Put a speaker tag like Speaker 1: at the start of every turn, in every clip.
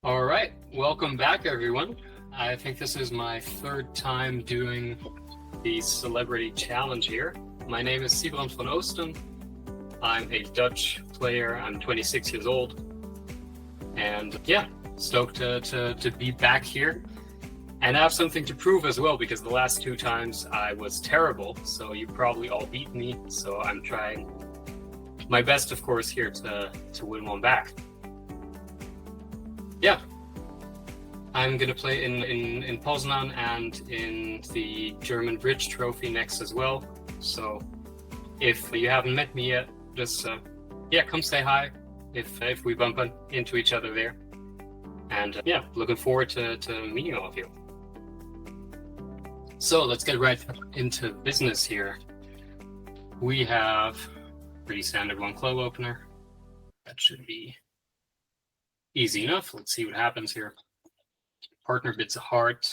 Speaker 1: All right, welcome back, everyone. I think this is my third time doing the celebrity challenge here. My name is Sibrand van Oosten. I'm a Dutch player. I'm 26 years old. And yeah, stoked to be back here. And I have something to prove as well, because the last two times I was terrible. So you probably all beat me. So I'm trying my best, of course, here to win one back. Yeah. I'm going to play in Poznan and in the German Bridge Trophy next as well. So if you haven't met me yet, just come say hi if we bump into each other there. And yeah, looking forward to meeting all of you. So let's get right into business here. We have pretty standard one club opener. That should be easy enough. Let's see what happens here. Partner bids a heart.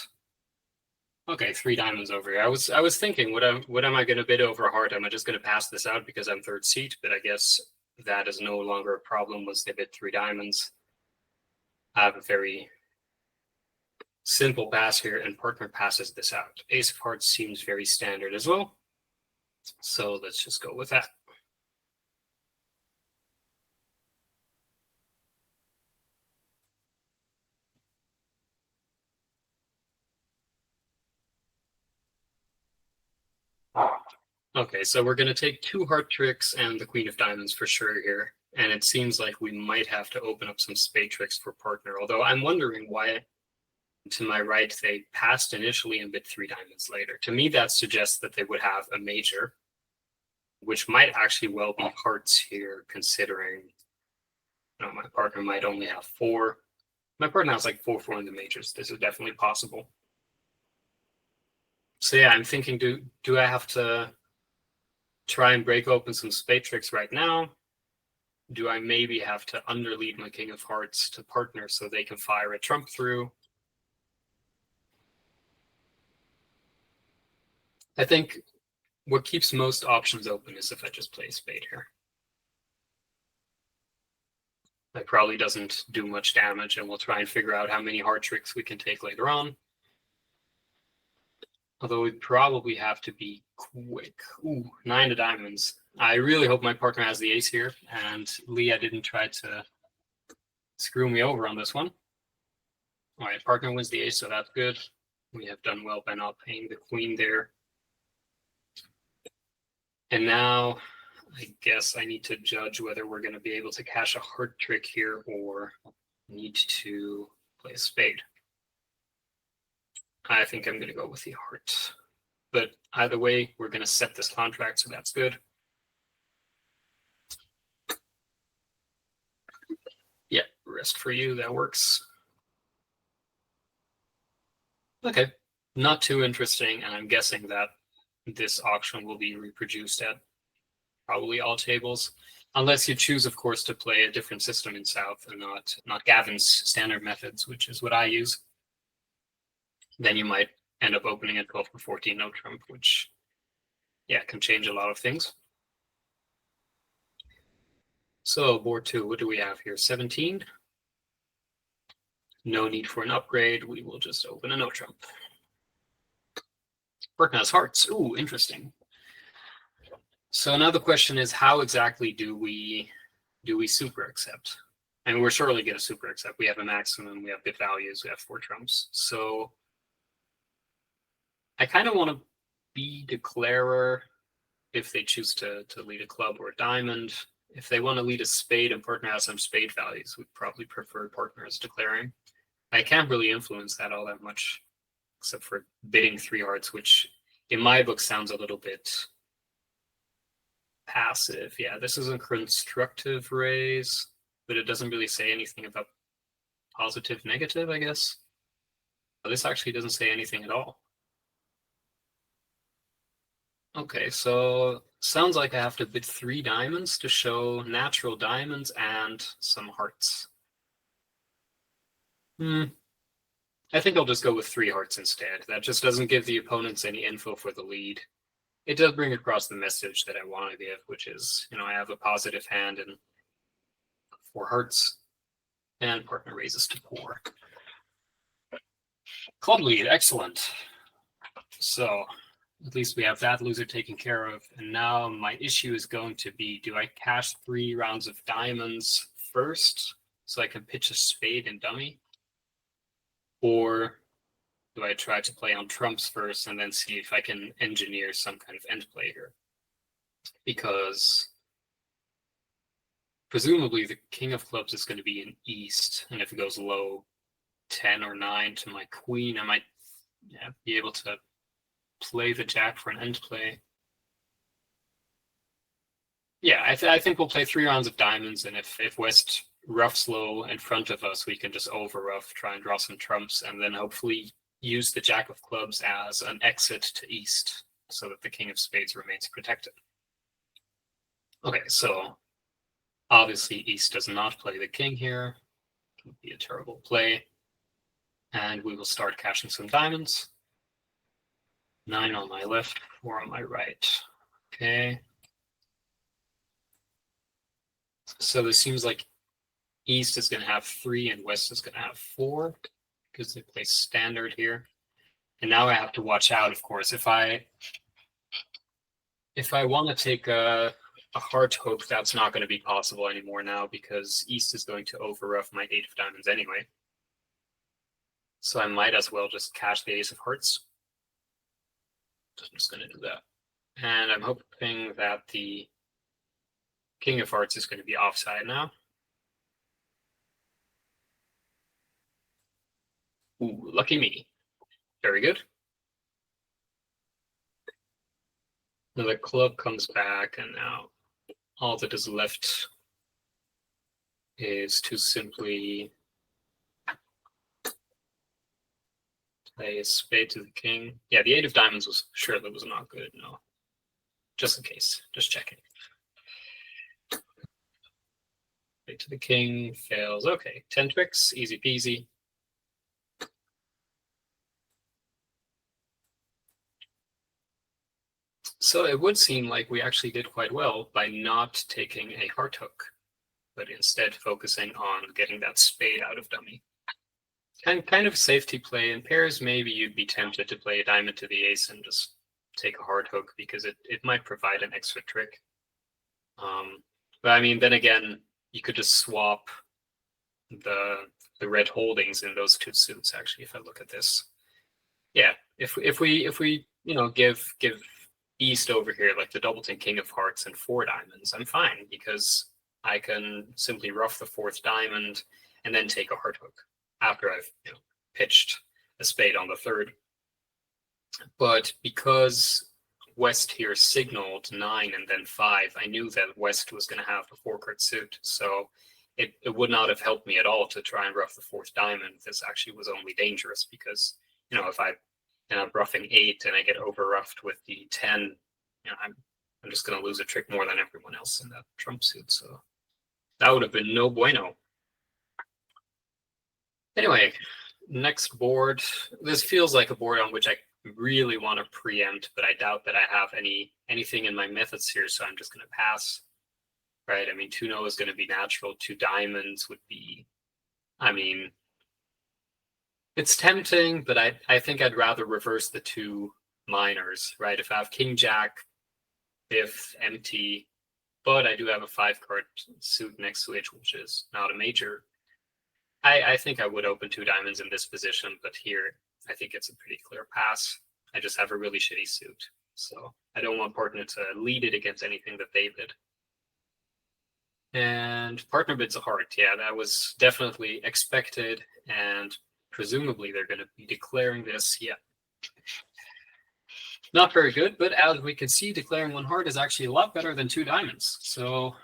Speaker 1: Okay, 3 diamonds over here. I was thinking, what am I going to bid over a heart? Am I just going to pass this out because I'm third seat? But I guess that is no longer a problem once they bid 3 diamonds. I have a very simple pass here, and partner passes this out. Ace of hearts seems very standard as well. So let's just go with that. Okay, so we're going to take 2 heart tricks and the queen of diamonds for sure here. And it seems like we might have to open up some spade tricks for partner, although I'm wondering why to my right they passed initially and bid 3 diamonds later. To me, that suggests that they would have a major, which might actually well be hearts here, considering my partner might only have 4. My partner has like 4-4 in the majors. This is definitely possible. So yeah, I'm thinking, do I have to try and break open some spade tricks right now? Do I maybe have to underlead my king of hearts to partner so they can fire a trump through? I think what keeps most options open is if I just play a spade here. That probably doesn't do much damage, and we'll try and figure out how many heart tricks we can take later on. Although we probably have to be quick. Ooh, 9 of diamonds. I really hope my partner has the ace here, and Leah didn't try to screw me over on this one. All right, partner wins the ace, so that's good. We have done well by not paying the queen there. And now I guess I need to judge whether we're going to be able to cash a heart trick here or need to play a spade. I think I'm going to go with the heart. But either way, we're going to set this contract, so that's good. Yeah, rest for you, that works. Okay, not too interesting, and I'm guessing that this auction will be reproduced at probably all tables, unless you choose, of course, to play a different system in South and not Gavin's standard methods, which is what I use. Then you might end up opening at 12 for 14 no trump, which, yeah, can change a lot of things. So board 2, what do we have here? 17. No need for an upgrade. We will just open a no trump. Partner has hearts. Ooh, interesting. So now the question is, how exactly do we super accept? And we're surely going to super accept. We have a maximum, we have bid values, we have 4 trumps. So I kind of want to be declarer if they choose to lead a club or a diamond. If they want to lead a spade and partner has some spade values, we'd probably prefer partner as declaring. I can't really influence that all that much, except for bidding 3 hearts, which in my book sounds a little bit passive. Yeah, this is a constructive raise, but it doesn't really say anything about positive, negative, I guess. This actually doesn't say anything at all. Okay, so sounds like I have to bid 3 diamonds to show natural diamonds and some hearts. I think I'll just go with 3 hearts instead. That just doesn't give the opponents any info for the lead. It does bring across the message that I want to give, which is, I have a positive hand and 4 hearts. And partner raises to 4. Club lead, excellent. So at least we have that loser taken care of. And now my issue is going to be, do I cash 3 rounds of diamonds first so I can pitch a spade and dummy? Or do I try to play on trumps first and then see if I can engineer some kind of end play here? Because presumably the king of clubs is going to be in east, and if it goes low 10 or 9 to my queen, I might be able to play the jack for an end play. Yeah, I think we'll play 3 rounds of diamonds, and if West roughs low in front of us, we can just over rough, try and draw some trumps, and then hopefully use the jack of clubs as an exit to east so that the king of spades remains protected. Okay, so obviously east does not play the king here. It would be a terrible play. And we will start cashing some diamonds. 9 on my left, 4 on my right. Okay. So this seems like east is going to have 3 and west is going to have 4 because they play standard here. And now I have to watch out, of course. If I want to take a heart hook, that's not going to be possible anymore now because east is going to overruff my 8 of diamonds anyway. So I might as well just cash the ace of hearts. I'm just going to do that. And I'm hoping that the king of hearts is going to be offside now. Ooh, lucky me. Very good. Now the club comes back, and now all that is left is to simply play a spade to the king. Yeah, the 8 of diamonds was sure that was not good. No, just in case, just checking. Spade to the king fails. Okay, 10 tricks, easy peasy. So it would seem like we actually did quite well by not taking a heart hook, but instead focusing on getting that spade out of dummy. Kind of safety play. In pairs, maybe you'd be tempted to play a diamond to the ace and just take a heart hook because it might provide an extra trick. But I mean, then again, you could just swap the red holdings in those 2 suits. Actually, if I look at this, yeah, if we give east over here like the doubleton king of hearts and 4 diamonds, I'm fine because I can simply rough the 4th diamond and then take a heart hook after I've pitched a spade on the 3rd. But because West here signaled 9 and then 5, I knew that West was going to have the 4-card suit, so it would not have helped me at all to try and rough the 4th diamond. This actually was only dangerous because if I end up roughing 8 and I get over roughed with the 10, I'm just going to lose a trick more than everyone else in that trump suit. So that would have been no bueno. Anyway, next board. This feels like a board on which I really want to preempt, but I doubt that I have anything in my methods here, so I'm just going to pass. Right? I mean, 2-no is going to be natural. 2 diamonds would be, it's tempting, but I think I'd rather reverse the 2 minors, right? If I have king jack, 5th, empty, but I do have a 5-card suit next to it, which is not a major. I think I would open 2 diamonds in this position, but here I think it's a pretty clear pass. I just have a really shitty suit, so I don't want partner to lead it against anything that they bid. And partner bids a heart. Yeah, that was definitely expected, and presumably they're going to be declaring this. Yeah. Not very good, but as we can see, declaring 1 heart is actually a lot better than 2 diamonds. So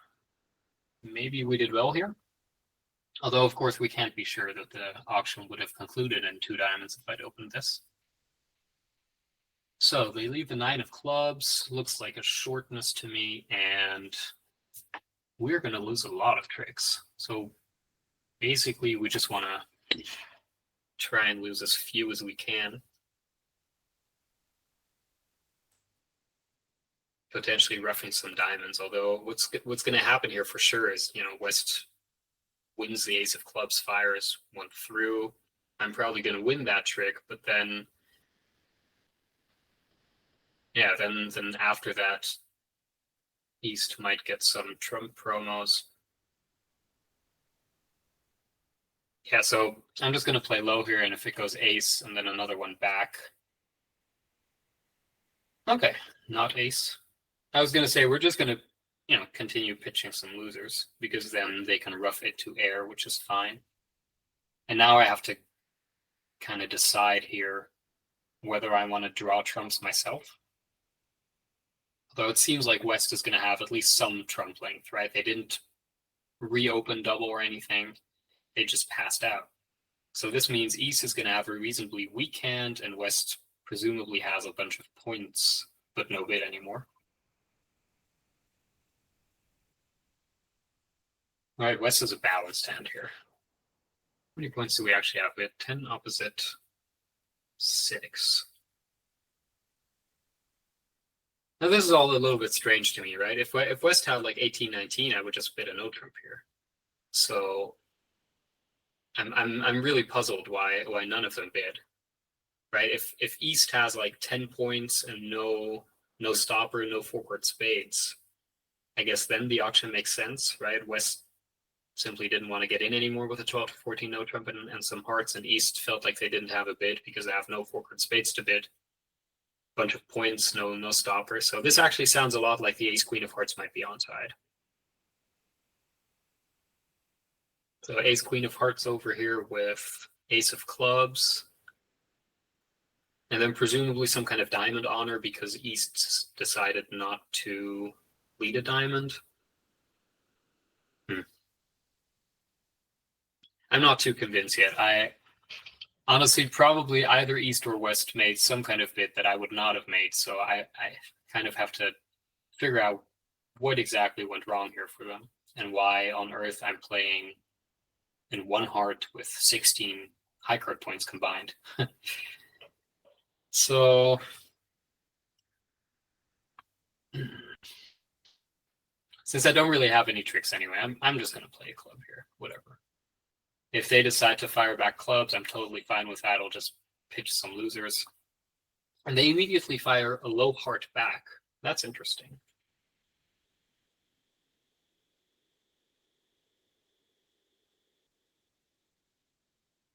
Speaker 1: maybe we did well here. Although, of course, we can't be sure that the auction would have concluded in 2 diamonds if I'd opened this. So they leave the 9 of clubs. Looks like a shortness to me, and we're going to lose a lot of tricks. So basically, we just want to try and lose as few as we can. Potentially roughing some diamonds, although what's going to happen here for sure is, West wins the ace of clubs, fires one through. I'm probably going to win that trick, but then, yeah, then after that, East might get some trump promos. Yeah, so I'm just going to play low here, and if it goes ace and then another one back. Okay, not ace. I was going to say we're just going to, continue pitching some losers, because then they can rough it to air, which is fine. And now I have to kind of decide here whether I want to draw trumps myself. Although it seems like West is going to have at least some trump length, right? They didn't reopen double or anything. They just passed out. So this means East is going to have a reasonably weak hand, and West presumably has a bunch of points, but no bid anymore. All right, West is a balanced hand here. How many points do we actually have? We have 10 opposite 6. Now this is all a little bit strange to me, right? If West had like 18-19, I would just bid a no trump here. So I'm really puzzled why none of them bid, right? If East has like 10 points and no stopper, no four-court spades, I guess then the auction makes sense, right? West simply didn't want to get in anymore with a 12-14 no trump and some hearts, and East felt like they didn't have a bid because they have no four-court spades to bid. Bunch of points, no stopper. So this actually sounds a lot like the ace queen of hearts might be onside. So ace queen of hearts over here with ace of clubs. And then presumably some kind of diamond honor because East decided not to lead a diamond. I'm not too convinced yet. I honestly probably either East or West made some kind of bid that I would not have made. So I kind of have to figure out what exactly went wrong here for them and why on earth I'm playing in one heart with 16 high card points combined. So since I don't really have any tricks anyway, I'm just going to play a club here, whatever. If they decide to fire back clubs, I'm totally fine with that. I'll just pitch some losers. And they immediately fire a low heart back. That's interesting.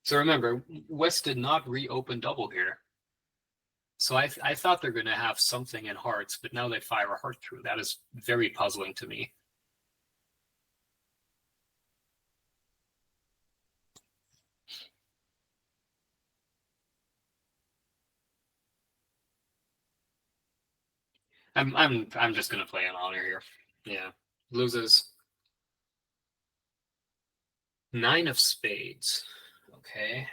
Speaker 1: So remember, West did not reopen double here. So I thought they're going to have something in hearts, but now they fire a heart through. That is very puzzling to me. I'm just going to play an honor here. Yeah, loses 9 of spades. Okay.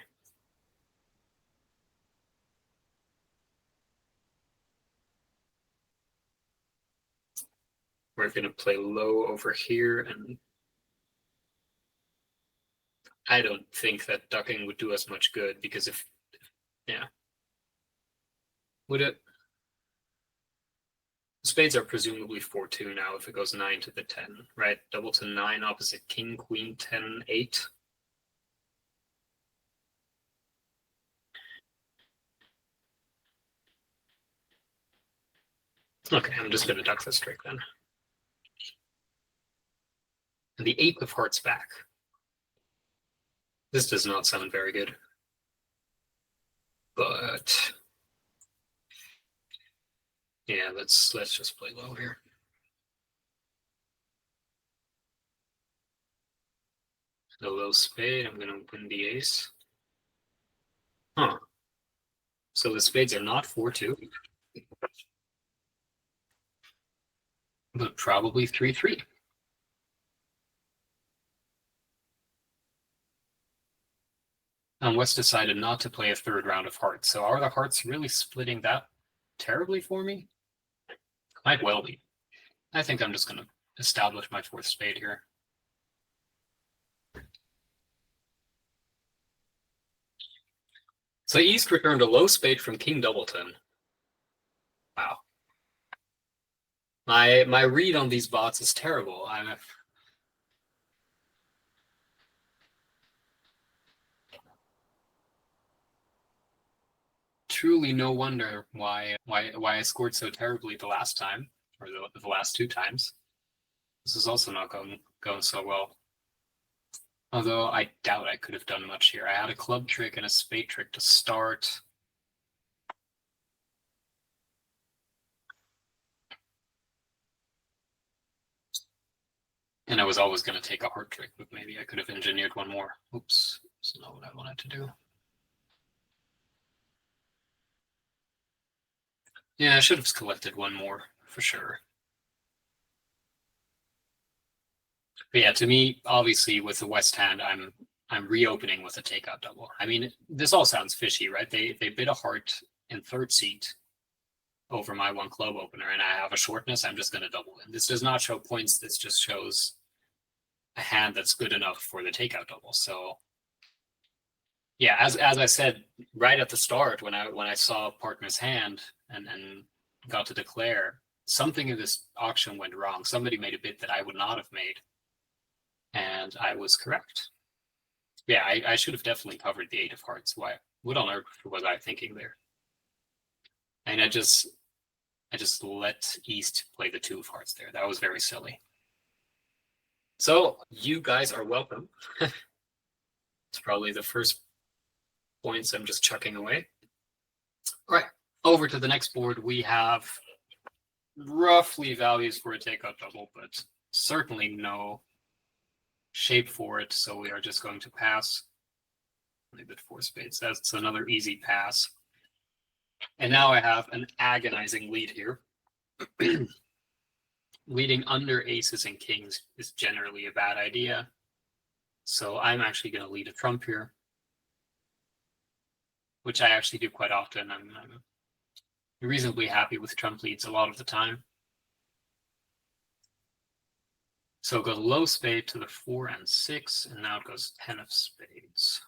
Speaker 1: We're going to play low over here, and I don't think that ducking would do us much good because would it? Spades are presumably 4-2 now if it goes 9 to the 10, right? Double to 9 opposite king, queen, 10, 8. Okay, I'm just going to duck this trick then. And the 8 of hearts back. This does not sound very good. But yeah, let's just play low here. The low spade, I'm going to win the ace. Huh. So the spades are not 4-2. But probably 3-3. And West decided not to play a third round of hearts. So are the hearts really splitting that terribly for me? Might well be. I think I'm just going to establish my 4th spade here. So East returned a low spade from King Doubleton. Wow. My read on these bots is terrible. truly no wonder why I scored so terribly the last time, or the last two times. This is also not going so well. Although I doubt I could have done much here. I had a club trick and a spade trick to start. And I was always going to take a heart trick, but maybe I could have engineered one more. Oops, that's not what I wanted to do. Yeah, I should have collected one more, for sure. But yeah, to me, obviously, with the West hand, I'm reopening with a takeout double. I mean, this all sounds fishy, right? They bid a heart in third seat over my one club opener, and I have a shortness. I'm just going to double in. This does not show points. This just shows a hand that's good enough for the takeout double. So yeah, as I said right at the start, when I saw partner's hand and got to declare, something in this auction went wrong. Somebody made a bid that I would not have made, and I was correct. Yeah, I should have definitely covered the 8 of hearts. What on earth was I thinking there? And I just let East play the 2 of hearts there. That was very silly. So you guys are welcome. It's probably the first points I'm just chucking away. All right, over to the next board. We have roughly values for a takeout double, but certainly no shape for it. So we are just going to pass. Leave it 4 spades. That's another easy pass. And now I have an agonizing lead here. Leading under aces and kings is generally a bad idea. So I'm actually going to lead a trump here, which I actually do quite often. I'm reasonably happy with trump leads a lot of the time. So it goes low spade to the 4 and 6, and now it goes 10 of spades.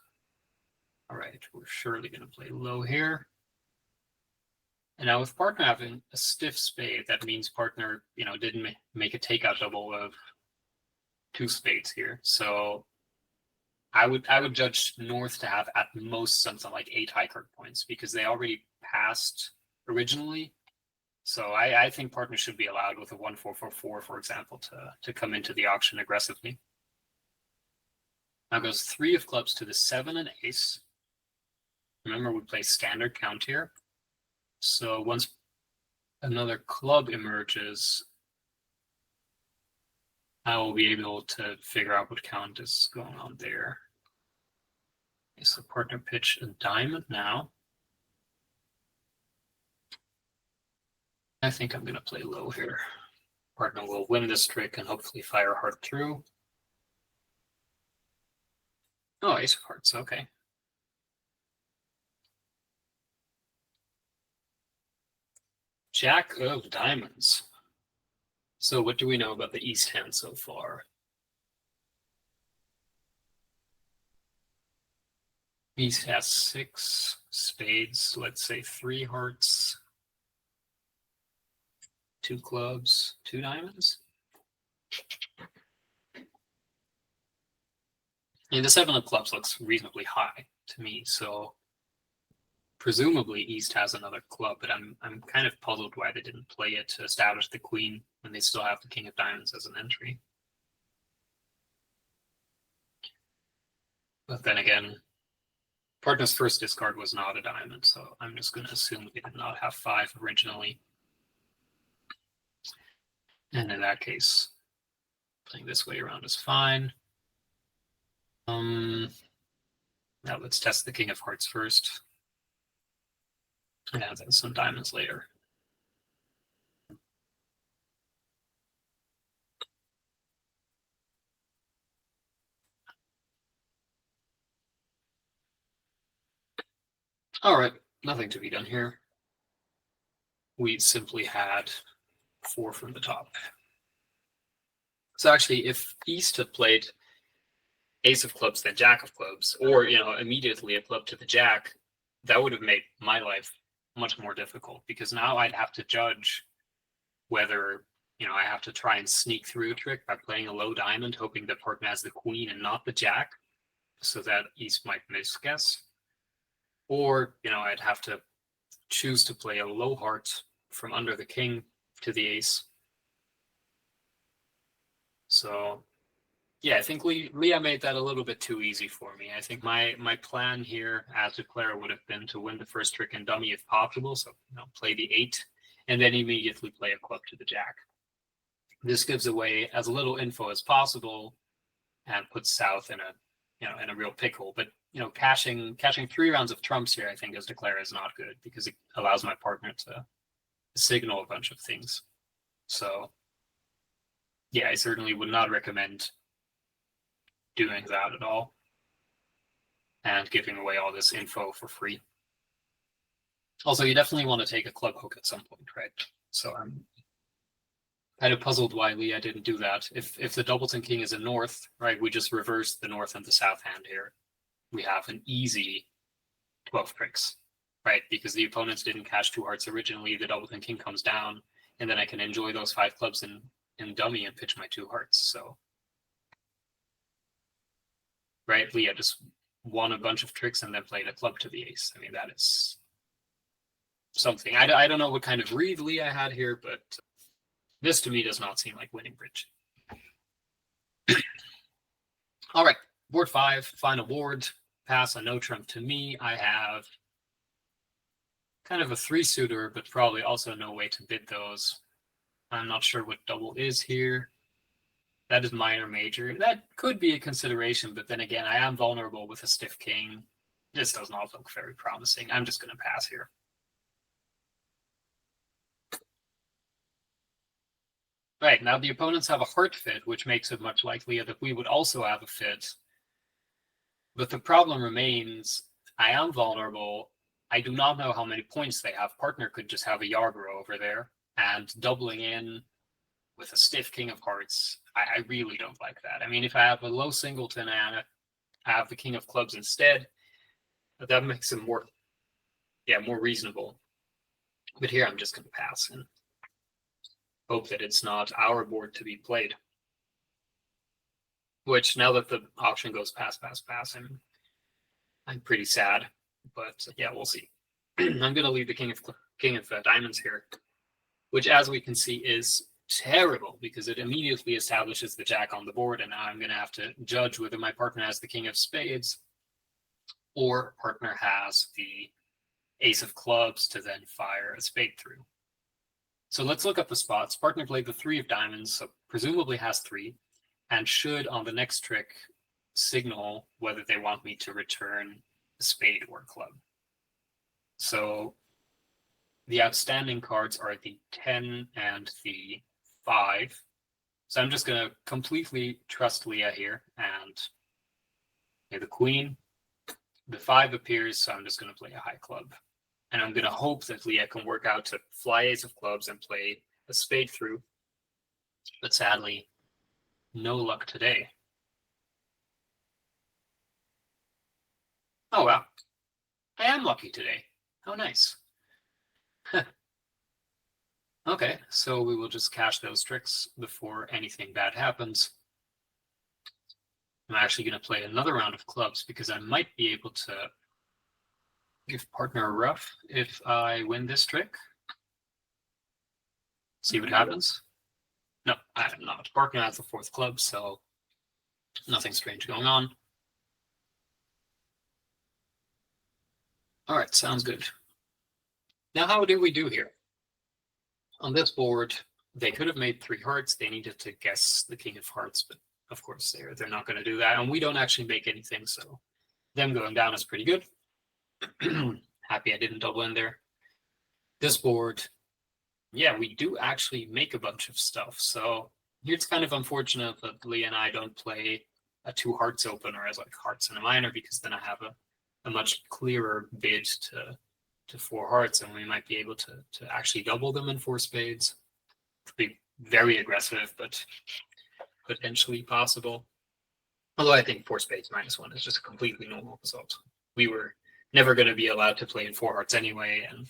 Speaker 1: All right, we're surely going to play low here. And now with partner having a stiff spade, that means partner, didn't make a takeout double of 2 spades here. So I would judge North to have at most something like 8 high card points, because they already passed originally. So I think partner should be allowed with a 1-4-4-4, for example, to come into the auction aggressively. Now goes 3 of clubs to the 7 and ace. Remember, we play standard count here. So once another club emerges, I will be able to figure out what count is going on there. Okay, so partner pitch a diamond now. I think I'm going to play low here. Partner will win this trick and hopefully fire heart through. Oh, ace of hearts, okay. Jack of diamonds. So what do we know about the East hand so far? East has 6 spades, let's say 3 hearts, 2 clubs, 2 diamonds. And the 7 of clubs looks reasonably high to me, so presumably East has another club, but I'm kind of puzzled why they didn't play it to establish the queen when they still have the king of diamonds as an entry. But then again, partner's first discard was not a diamond, so I'm just going to assume they did not have 5 originally. And in that case, playing this way around is fine. Now let's test the king of hearts first. And then some diamonds later. All right, nothing to be done here. We simply had 4 from the top. So actually, if East had played ace of clubs, then jack of clubs, or immediately a club to the jack, that would have made my life much more difficult, because now I'd have to judge whether I have to try and sneak through a trick by playing a low diamond, hoping that partner has the queen and not the jack, so that East might misguess, or I'd have to choose to play a low heart from under the king to the ace. So yeah, I think Leah made that a little bit too easy for me. I think my plan here as a player would have been to win the first trick and dummy if possible. So play the 8 and then immediately play a club to the jack. This gives away as little info as possible and puts South in a real pickle. But cashing 3 rounds of trumps here, I think, as declare is not good because it allows my partner to signal a bunch of things. So yeah, I certainly would not recommend doing that at all and giving away all this info for free. Also, you definitely want to take a club hook at some point, right? So I'm kind of puzzled why Leah didn't do that. If the doubleton king is a north, right, we just reverse the north and the south hand here. We have an easy 12 tricks, right? Because the opponents didn't cash 2 hearts originally, the doubleton king comes down, and then I can enjoy those 5 clubs in dummy and pitch my 2 hearts. So, right, Leah just won a bunch of tricks and then played a club to the ace. I mean, that is something. I don't know what kind of read Leah had here, but this to me does not seem like winning bridge. All right, board 5, final board. Pass a no trump to me. I have kind of a 3-suiter, but probably also no way to bid those. I'm not sure what double is here. That is minor major. That could be a consideration, but then again, I am vulnerable with a stiff king. This does not look very promising. I'm just going to pass here. Right, now the opponents have a heart fit, which makes it much likelier that we would also have a fit. But the problem remains, I am vulnerable. I do not know how many points they have. Partner could just have a Yarborough over there, and doubling in with a stiff king of hearts, I really don't like that. I mean, if I have a low singleton and I have the king of clubs instead, that makes it more reasonable. But here I'm just going to pass and hope that it's not our board to be played. Which, now that the auction goes pass, I'm pretty sad. But yeah, we'll see. I'm going to leave the king of diamonds here, which, as we can see, is terrible because it immediately establishes the jack on the board, and now I'm going to have to judge whether my partner has the king of spades or partner has the ace of clubs to then fire a spade through. So let's look up the spots. Partner played the 3 of diamonds, so presumably has 3, and should on the next trick signal whether they want me to return a spade or a club. So the outstanding cards are the 10 and the 5. So I'm just going to completely trust Leah here, and the queen. The 5 appears, so I'm just going to play a high club. And I'm going to hope that Leah can work out to fly ace of clubs and play a spade through. But sadly, no luck today. Oh, wow. I am lucky today. How nice. Okay, so we will just cash those tricks before anything bad happens. I'm actually going to play another round of clubs because I might be able to give partner a rough if I win this trick. See what happens. No, I am not. Partner has the 4th club, so nothing strange going on. All right, sounds good. Now, how did we do here? On this board, they could have made 3 hearts. They needed to guess the king of hearts, but of course they're not going to do that. And we don't actually make anything, so them going down is pretty good. Happy I didn't double in there. This board, yeah, we do actually make a bunch of stuff. So it's kind of unfortunate that Leah and I don't play a 2 hearts opener as like hearts and a minor, because then I have a much clearer bid to 4 hearts, and we might be able to actually double them in 4 spades. It'd be very aggressive, but potentially possible. Although I think 4 spades -1 is just a completely normal result. We were never going to be allowed to play in 4 hearts anyway, and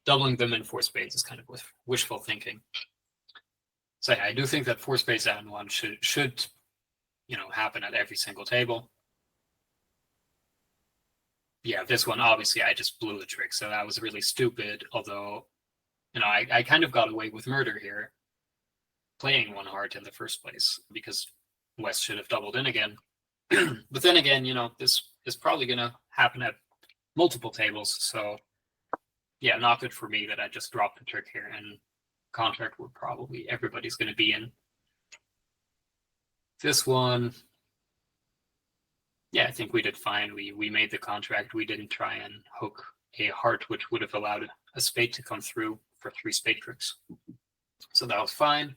Speaker 1: doubling them in 4 spades is kind of wishful thinking. So yeah, I do think that 4 spades and 1 should happen at every single table. yeah, this one, obviously, I just blew the trick, so that was really stupid. Although, I kind of got away with murder here, playing one heart in the first place, because West should have doubled in again. But then again, this is probably going to happen at multiple tables. So, yeah, not good for me that I just dropped the trick here, and contract where probably everybody's going to be in. This one, yeah, I think we did fine. We made the contract. We didn't try and hook a heart, which would have allowed a spade to come through for 3 spade tricks. So that was fine.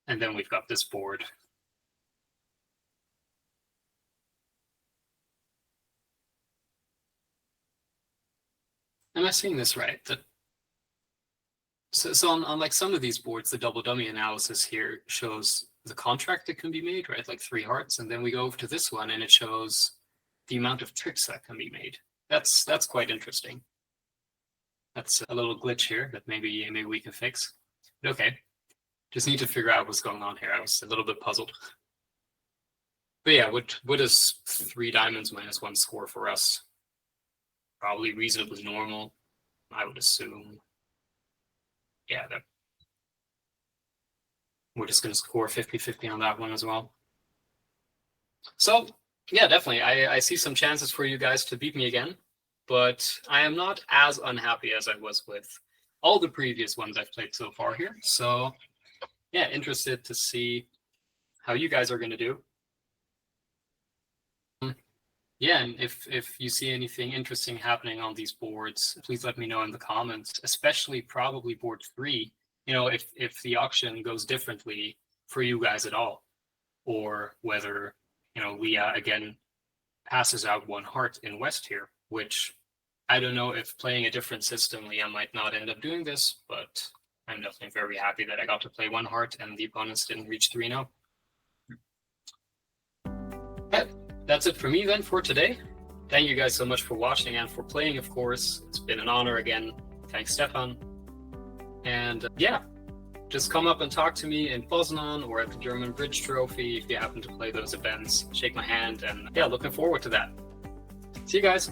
Speaker 1: And then we've got this board. Am I seeing this right? So on like some of these boards, the double dummy analysis here shows the contract that can be made, right? Like 3 hearts. And then we go over to this one and it shows the amount of tricks that can be made. That's quite interesting. That's a little glitch here that maybe we can fix. But okay. Just need to figure out what's going on here. I was a little bit puzzled. But yeah, what does 3 diamonds minus 1 score for us? Probably reasonably normal, I would assume. Yeah, we're just going to score 50-50 on that one as well. So, yeah, definitely. I see some chances for you guys to beat me again, but I am not as unhappy as I was with all the previous ones I've played so far here. So, yeah, interested to see how you guys are going to do. Yeah, and if you see anything interesting happening on these boards, please let me know in the comments, especially probably board 3. If the auction goes differently for you guys at all, or whether, Leah again passes out 1 heart in West here, which I don't know if playing a different system, Leah might not end up doing this, but I'm definitely very happy that I got to play 1 heart and the opponents didn't reach 3-0. That's it for me then for today. Thank you guys so much for watching and for playing, of course. It's been an honor again. Thanks, Stefan. And yeah, just come up and talk to me in Poznan or at the German Bridge Trophy if you happen to play those events. Shake my hand, and yeah, looking forward to that. See you guys.